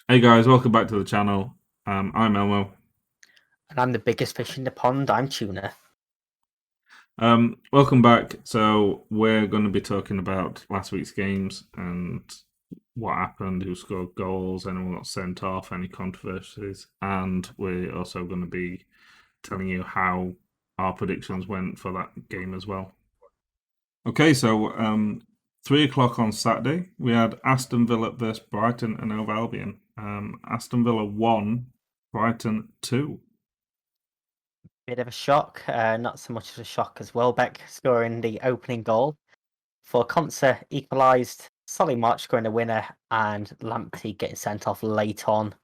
Hey guys, welcome back to the channel. I'm Elmo. And I'm the biggest fish in the pond. I'm Tuna. Welcome back. So we're going to be talking about last week's games and what happened, who scored goals, anyone got sent off, any controversies, and we're also going to be telling you how our predictions went for that game as well. Okay, so 3 o'clock on Saturday, we had Aston Villa versus Brighton and Hove Albion. Aston Villa won, Brighton 2. Bit of a shock. Not so much of a shock as Welbeck scoring the opening goal. For Conser equalised, Solly March scoring the winner, and Lamptey getting sent off late on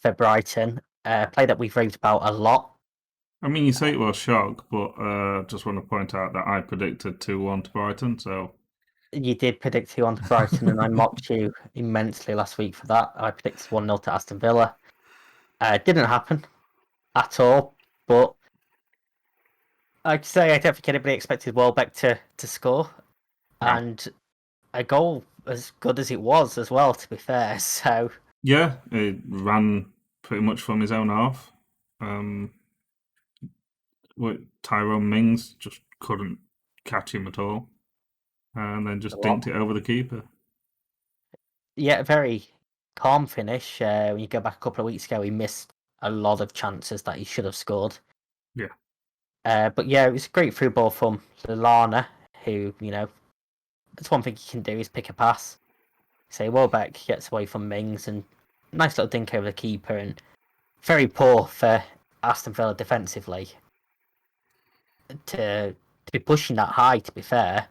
for Brighton. Play that we've raved about a lot. I mean, you say it was shock, but just want to point out that I predicted 2-1 to Brighton. So, You did predict 2-1 to Brighton, and I mocked you immensely last week for that. I predicted 1-0 to Aston Villa. Didn't happen at all, but I'd say I don't think anybody expected Welbeck to score. no. And a goal as good as it was as well, to be fair. So Yeah, it ran pretty much from his own half. Um, Tyrone Mings just couldn't catch him at all, and then a just lot. dinked it over the keeper. Yeah, very calm finish. When you go back a couple of weeks ago, he missed a lot of chances that he should have scored. Yeah, But yeah, it was a great through ball from Lallana, who, that's one thing he can do is pick a pass. Say Welbeck gets away from Mings and nice little dink over the keeper, and very poor for Aston Villa defensively to be pushing that high, to be fair.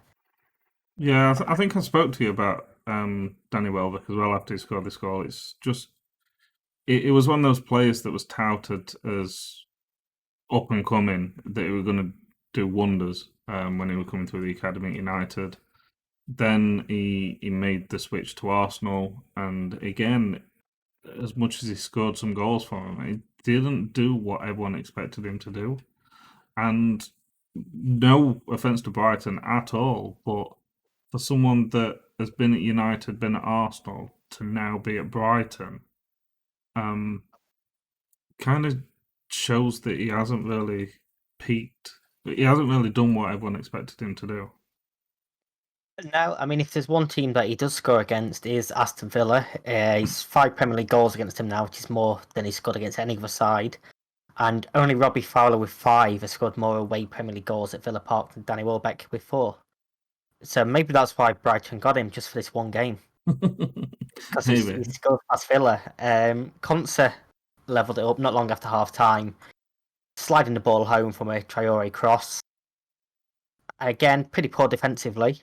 yeah. I think I spoke to you about Danny Welbeck as well after he scored this goal. It's just it was one of those players that was touted as up and coming, that he was going to do wonders when he was coming through the academy at United. Then he made the switch to Arsenal, and again, as much as he scored some goals for him, he didn't do what everyone expected him to do. And no offense to Brighton at all, but for someone that has been at United, been at Arsenal, to now be at Brighton, um, kind of shows that he hasn't really peaked. He hasn't really done what everyone expected him to do. No, I mean, if there's one team that he does score against is Aston Villa. He's 5 Premier League goals against him now, which is more than he's scored against any other side. And only Robbie Fowler with 5 has scored more away Premier League goals at Villa Park than Danny Welbeck with 4. So maybe that's why Brighton got him just for this one game, because Maybe. he's scored past Villa. Conser levelled it up not long after half time, sliding the ball home from a Traore cross. Again, pretty poor defensively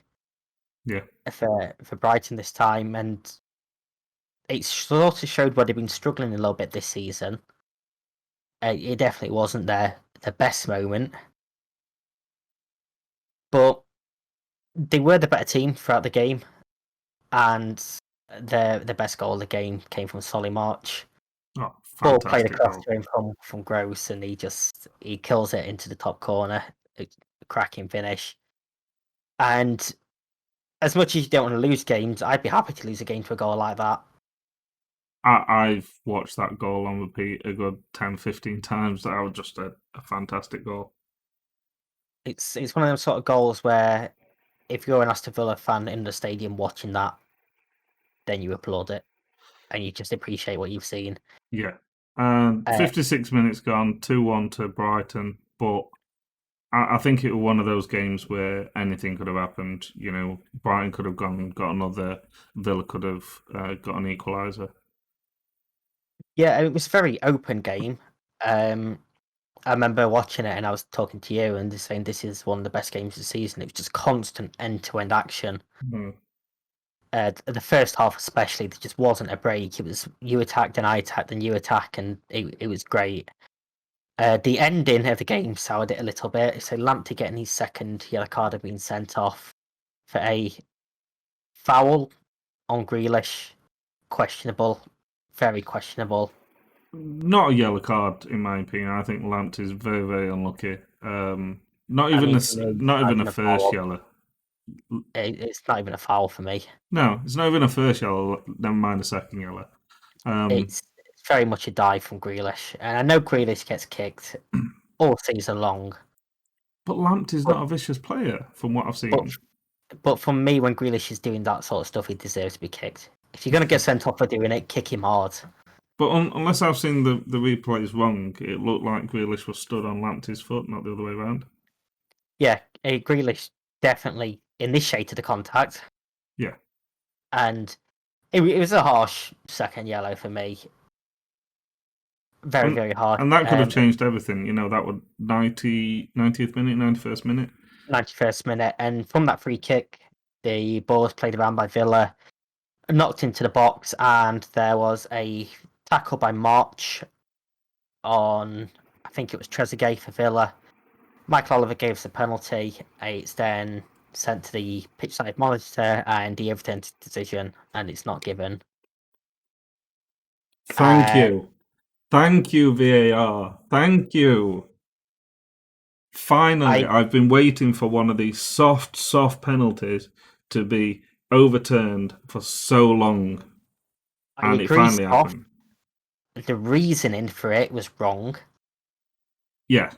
Yeah. for Brighton this time, and it sort of showed where they've been struggling a little bit this season. It definitely wasn't their best moment, but they were the better team throughout the game, and the best goal of the game came from Solly March. Oh, Ball played fantastic across goal. to him from Gross, and he kills it into the top corner. A cracking finish. And as much as you don't want to lose games, I'd be happy to lose a game to a goal like that. I've watched that goal on repeat a good 10, 15 times. That was just a fantastic goal. It's one of those sort of goals where if you're an Aston Villa fan in the stadium watching that, then you applaud it and you just appreciate what you've seen. Yeah. And Uh, 56 minutes gone, 2-1 to Brighton. But I think it was one of those games where anything could have happened. You know, Brighton could have gone and got another, Villa could have got an equaliser. yeah, it was a very open game. Um, I remember watching it and I was talking to you and just saying this is one of the best games of the season. It was just constant end-to-end action. Mm. The first half especially, there just wasn't a break. It was you attacked and I attacked and you attack, and it was great. The ending of the game soured it a little bit. So Lamptey getting his second yellow card had been sent off for a foul on Grealish. Questionable, very questionable. Not a yellow card, in my opinion. I think Lampt is very, very unlucky. Not I even mean, a, for me, it's not not even a even a first foul. yellow. It's not even a foul for me. No, it's not even a first yellow. Never mind a second yellow. Um, It's very much a dive from Grealish, and I know Grealish gets kicked all season long, but Lamptey's but not a vicious player, from what I've but seen. but for me, when Grealish is doing that sort of stuff, he deserves to be kicked. If you're gonna get sent off for doing it, kick him hard. But unless I've seen the replays wrong, it looked like Grealish was stood on Lamptey's foot, not the other way around. Yeah, Grealish definitely initiated the contact, Yeah. and it was a harsh second yellow for me. Very, And very harsh. and that could have changed everything. That would 90th minute, 91st minute. 91st minute, and from that free kick, the ball was played around by Villa, knocked into the box, and there was a tackle by March on, I think it was Trezeguet for Villa. Michael Oliver gave us a penalty. It's then sent to the pitch side monitor, and he overturns the decision, and it's not given. Thank you. Thank you, VAR. Thank you. Finally, I I've been waiting for one of these soft penalties to be overturned for so long, I and it agree, finally soft. happened. The reasoning for it was wrong. Yeah.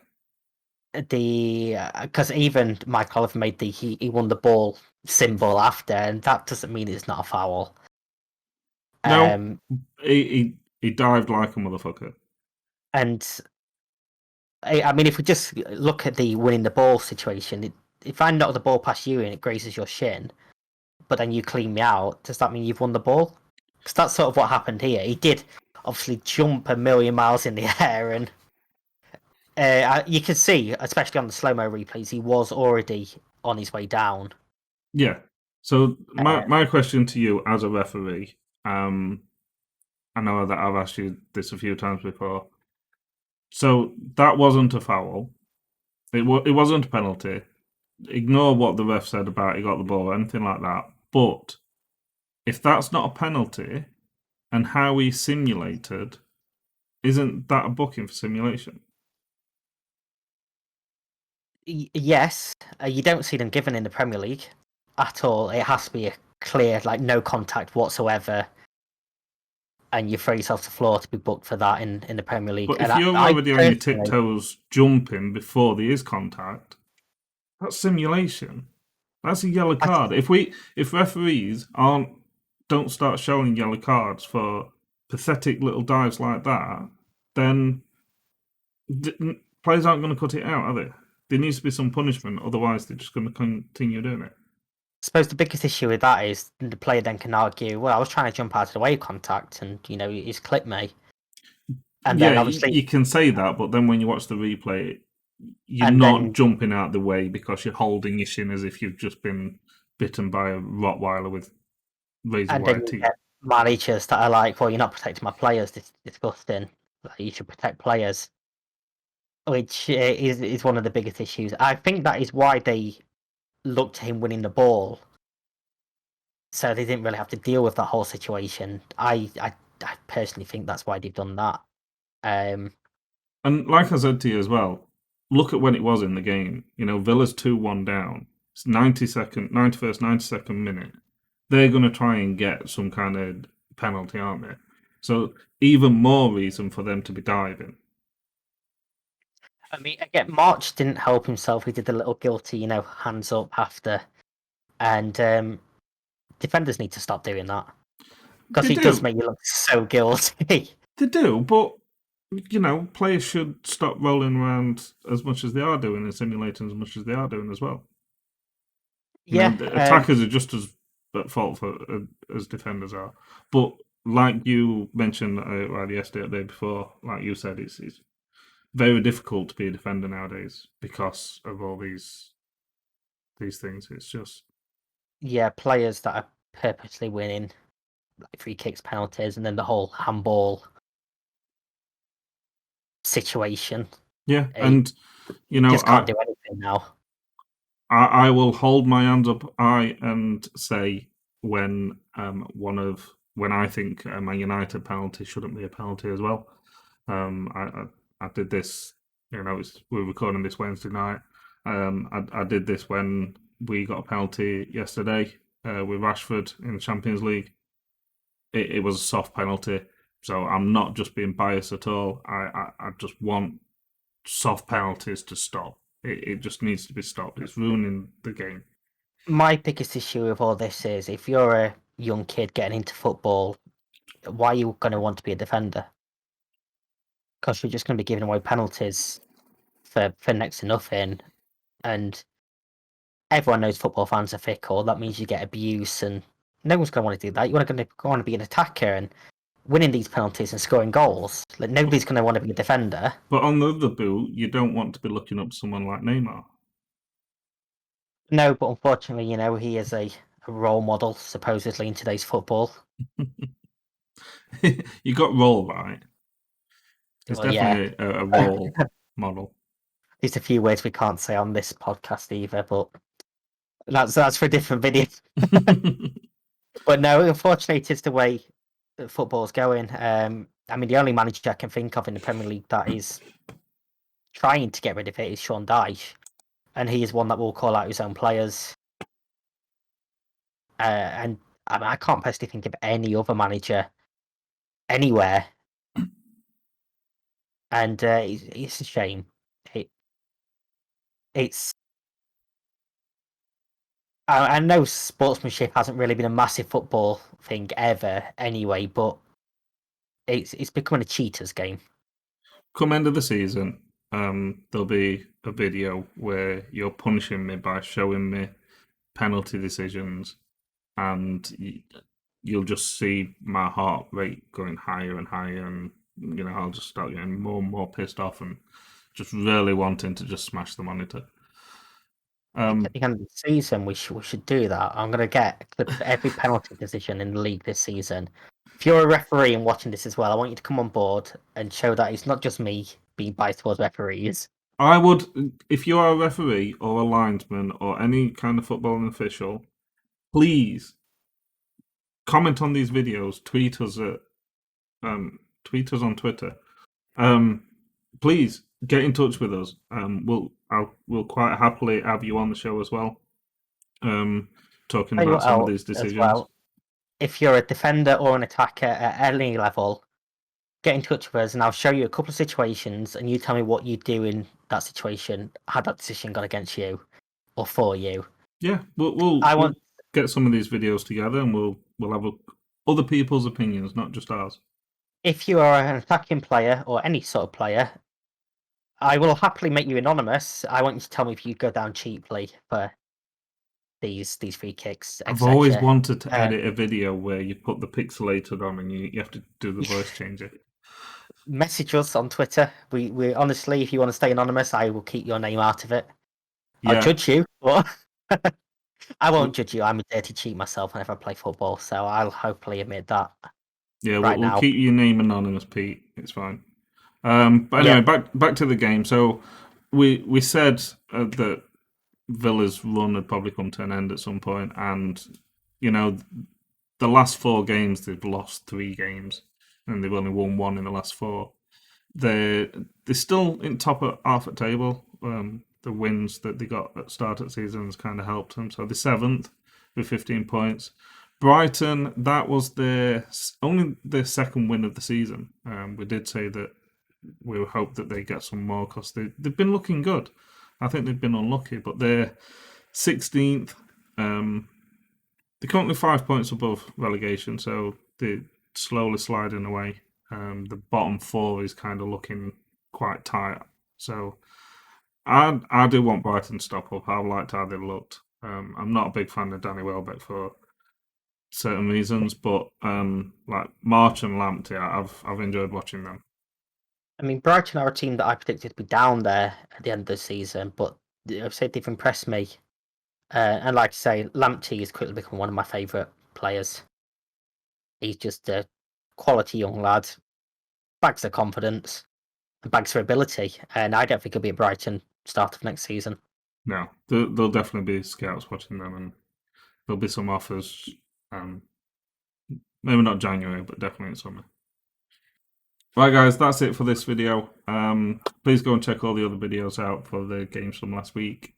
Because even Mike Oliver made he won the ball symbol after, and that doesn't mean it's not a foul. No, Um, he dived like a motherfucker. and I mean, if we just look at the winning the ball situation, if I knock the ball past you and it grazes your shin, but then you clean me out, does that mean you've won the ball? Because that's sort of what happened here. He did obviously jump a million miles in the air, and you can see, especially on the slow mo replays, he was already on his way down. Yeah. So Uh, my question to you as a referee, I know that I've asked you this a few times before. So that wasn't a foul. It wasn't a penalty. Ignore what the ref said about he got the ball or anything like that. But if that's not a penalty and how he simulated, isn't that a booking for simulation? yes, you don't see them given in the Premier League at all. It has to be a clear, like no contact whatsoever, and you throw yourself to the floor to be booked for that in the Premier League. But And if you're I already on your personally, tiptoes jumping before there is contact, that's simulation. That's a yellow I, card. If referees don't start showing yellow cards for pathetic little dives like that, then players aren't going to cut it out, are they? There needs to be some punishment, otherwise they're just going to continue doing it. suppose the biggest issue with that is the player then can argue, well, I was trying to jump out of the way of contact, and he's clipped me. And Yeah, then obviously, you can say that, but then when you watch the replay, you're and not then jumping out the way because you're holding your shin as if you've just been bitten by a Rottweiler with razor and then wire you teeth. get managers that are like, well, you're not protecting my players. It's disgusting. Like, you should protect players, which is one of the biggest issues. I think that is why they looked to him winning the ball, so they didn't really have to deal with that whole situation. I personally think that's why they've done that. Um, And like I said to you as well, look at when it was in the game. Villa's 2-1 down. It's 91st, 92nd minute. They're going to try and get some kind of penalty, aren't they? So even more reason for them to be diving. I mean, again, March didn't help himself. He did the little guilty, hands up after, and defenders need to stop doing that because They he does do. make you look so guilty. They do, but players should stop rolling around as much as they are doing and simulating as much as they are doing as well. Yeah, The attackers are just as at fault for as defenders are. But like you mentioned either yesterday or the day before, like you said, it's very difficult to be a defender nowadays because of all these things. It's just yeah, players that are purposely winning like free kicks, penalties, and then the whole handball situation. yeah, He and just can't do anything now. I will hold my hands up high and say when when I think a Man United penalty shouldn't be a penalty as well. I did this. We're recording this Wednesday night. I did this when we got a penalty yesterday with Rashford in the Champions League. It was a soft penalty. So I'm not just being biased at all. I just want soft penalties to stop. It just needs to be stopped. It's ruining the game. My biggest issue with all this is if you're a young kid getting into football, why are you going to want to be a defender? Because you're just going to be giving away penalties for next to nothing, and everyone knows football fans are fickle. That means you get abuse, and no one's going to want to do that. You want to be an attacker and winning these penalties and scoring goals. Like nobody's going to want to be a defender. But on the other boot, you don't want to be looking up someone like Neymar. No, but unfortunately, he is a role model supposedly in today's football. You got role right. It's Well, yeah, definitely a role model. there's a few words we can't say on this podcast either, but that's for a different video. But no, unfortunately, it is the way that football's going. I mean, the only manager I can think of in the Premier League that is trying to get rid of it is Sean Dyche, and he is one that will call out his own players. And I mean, I can't personally think of any other manager anywhere, and it's a shame. It, it's I know sportsmanship hasn't really been a massive football thing ever, anyway, but it's becoming a cheaters game. Come end of the season, there'll be a video where you're punishing me by showing me penalty decisions, and you'll just see my heart rate going higher and higher, and I'll just start getting more and more pissed off and just really wanting to just smash the monitor. At the end of the season, we should do that. I'm gonna get clips of every penalty decision in the league this season. If you're a referee and watching this as well, I want you to come on board and show that it's not just me being biased towards referees. I would, if you are a referee or a linesman or any kind of footballing official, please comment on these videos. Tweet us on Twitter. Um, please get in touch with us. We'll quite happily have you on the show as well. Talking Tell you about what some of else these as decisions. well. If you're a defender or an attacker at any level, get in touch with us and I'll show you a couple of situations and you tell me what you do in that situation, how that decision gone against you or for you. Yeah, we'll I we'll want get some of these videos together and we'll have other people's opinions, not just ours. if you are an attacking player or any sort of player, I will happily make you anonymous. I want you to tell me if you go down cheaply for these free kicks, I've always etc. wanted to edit a video where you put the pixelated on and you have to do the voice changer. Message us on Twitter. We honestly, if you want to stay anonymous, I will keep your name out of it. I'll Yeah, judge you, but I won't judge you. I'm a dirty cheat myself whenever I play football, so I'll hopefully admit that yeah, right we'll now. keep your name anonymous, Pete. It's fine. But Yeah, anyway, back to the game. So we said that Villa's run had probably come to an end at some point, and you know the last 4 games they've lost 3 games, and they've only won one in the last 4. They're still in top of half at table. The wins that they got at start of the season has kind of helped them. So they're 7th with 15 points. Brighton, that was only their second win of the season. We did say that we hope that they get some more because they've been looking good. I think they've been unlucky, but they're 16th. They're currently 5 points above relegation, so they're slowly sliding away. The bottom 4 is kind of looking quite tight. So I do want Brighton to stop up. I liked how they looked. I'm not a big fan of Danny Welbeck for certain reasons, but like March and Lamptey, I've enjoyed watching them. I mean Brighton are a team that I predicted to be down there at the end of the season, but I've said they've impressed me. And like I say, Lamptey has quickly become one of my favourite players. He's just a quality young lad, bags of confidence, and bags of ability, and I don't think he'll be at Brighton start of next season. No, there'll definitely be scouts watching them, and there'll be some offers. Maybe not January, but definitely in summer. Right, guys, that's it for this video. Please go and check all the other videos out for the games from last week.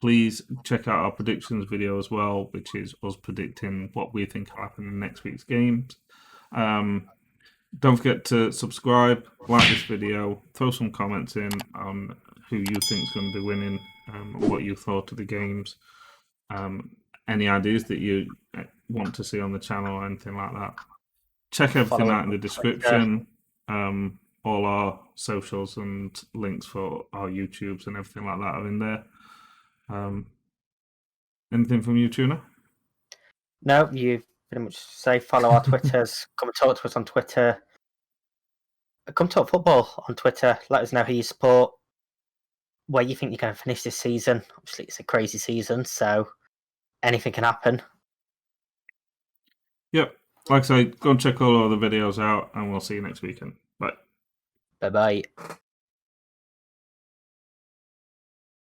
Please check out our predictions video as well, which is us predicting what we think will happen in next week's games. Don't forget to subscribe, like this video, throw some comments in on who you think is going to be winning, what you thought of the games, um, any ideas that you want to see on the channel or anything like that. Check everything Follow us out in on the Twitter. description. All our socials and links for our YouTubes and everything like that are in there. Um, anything from you, Tuna? No, you pretty much say follow our Twitters. Come and talk to us on Twitter. Come talk football on Twitter. Let us know who you support, where you think you're going to finish this season. Obviously, it's a crazy season, so anything can happen. Yep. Like I say, go and check all our other videos out, and we'll see you next weekend. Bye. Bye bye.